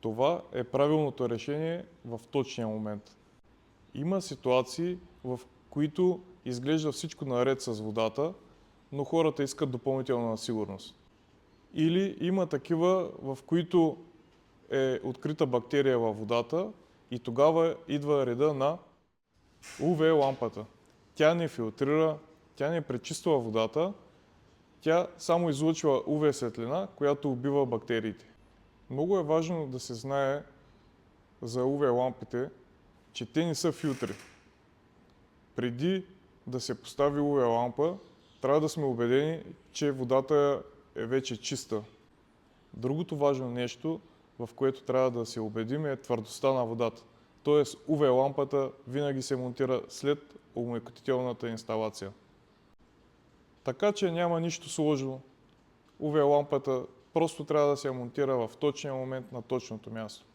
Това е правилното решение в точния момент. Има ситуации, в които изглежда всичко наред с водата, но хората искат допълнителна сигурност. Или има такива, в които е открита бактерия във водата и тогава идва реда на УВ лампата. Тя не филтрира, тя не пречиства водата, тя само излъчва УВ светлина, която убива бактериите. Много е важно да се знае за УВ лампите, че те не са филтри. Преди да се постави УВ лампа, трябва да сме убедени, че водата е вече чиста. Другото важно нещо, в което трябва да се убедим, е твърдостта на водата. Тоест УВ лампата винаги се монтира след омекотителната инсталация. Така че няма нищо сложно. УВ лампата просто трябва да се монтира в точния момент на точното място.